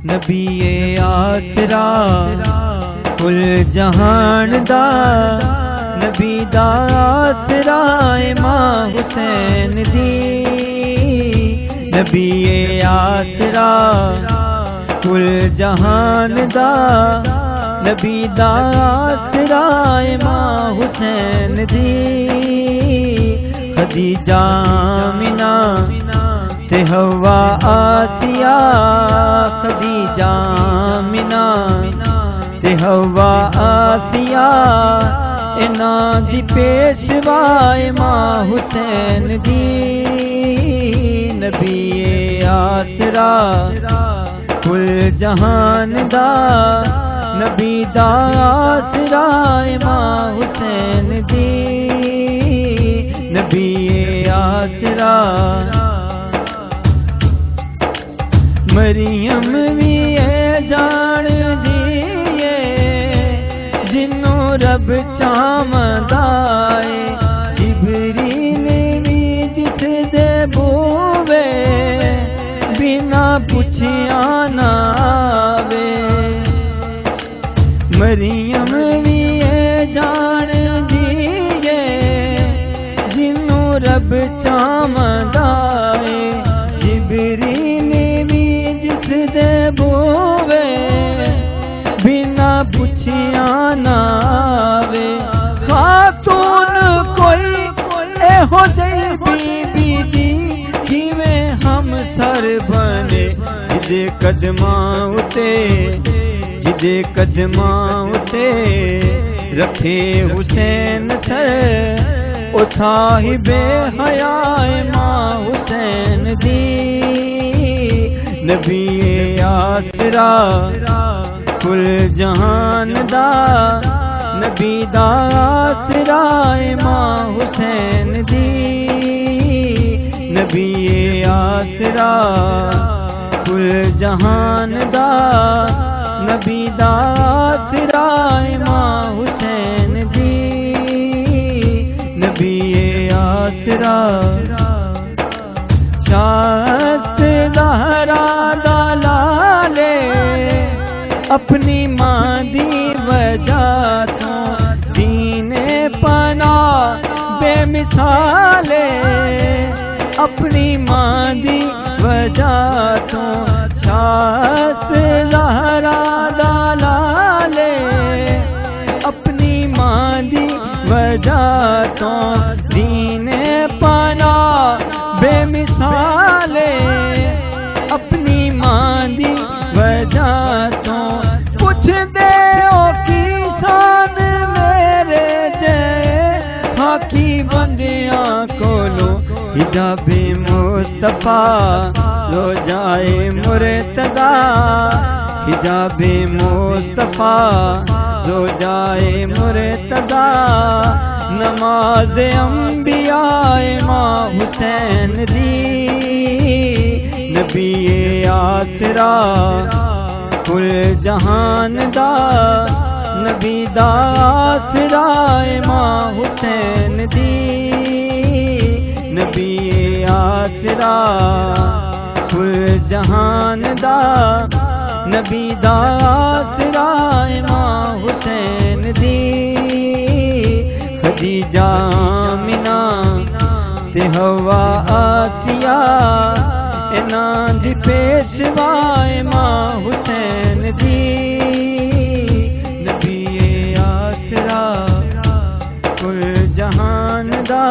نبی آسرا کل جہان دا، نبی دا آسرا امام حسین دی، نبی آسرا کل جہان دا، نبی دا آسرا امام حسین دی، خدیجہ آمنہ تے حوا آسیہ، خدیجہ آمنہ تے حوا آسیہ، انہاں دی پیشوا امام حسین دی، نبی آسرا کل جہان دا، نبی دا آسرا امام حسین دی، نبی آسرا مریم بھی ہے جان دیئے جنوں رب چامدائے، جبریل بھی جس دے بوے بنا پوچھیا نہ آوے، مریم بھی ہے جان دیئے جنوں رب چامدائے، جبریل دے بوے بنا پوچھیا نہ آوے، خاتون کوئی اے ہو جئی بی بی دی جویں ہم سر بنے، جدے قدماں اتے رکھے حسین سر، او صاحب حیا امام حسین دی، نبی آسرا کل جہان دا، نبی دا آسرا امام حسین دی، نبی آسرا کل جہان دا، نبی دا آسرا امام حسین دی، نبی آسرا شاست زہرا دلالے اپنی ماں دی وجہ تو، دین پناہ بے مثالے اپنی ماں دی وجہ تو، شاست زہرا دلالے اپنی ماں دی وجہ تو، دین پناہ بے مثالے اپنی ماں دی وجہ تو، پوچھ دے او کی شان میرے جے خاکی بندیاں کولو، حجاب مصطفیٰ لو جائے مرتضی، حجاب مصطفیٰ لو جائے مرتضی، نماز انبیاء امام حسین دی، نبی آسرا کل جہان دا، نبی دا آسرا امام حسین دی، نبی آسرا کل جہان دا، نبی دا آسرا امام حسین دی، خدیجہ آمنہ تے حوا آسیہ، انہاں دی پیشوا امام حسین دی، نبی آسرا کل جہان دا،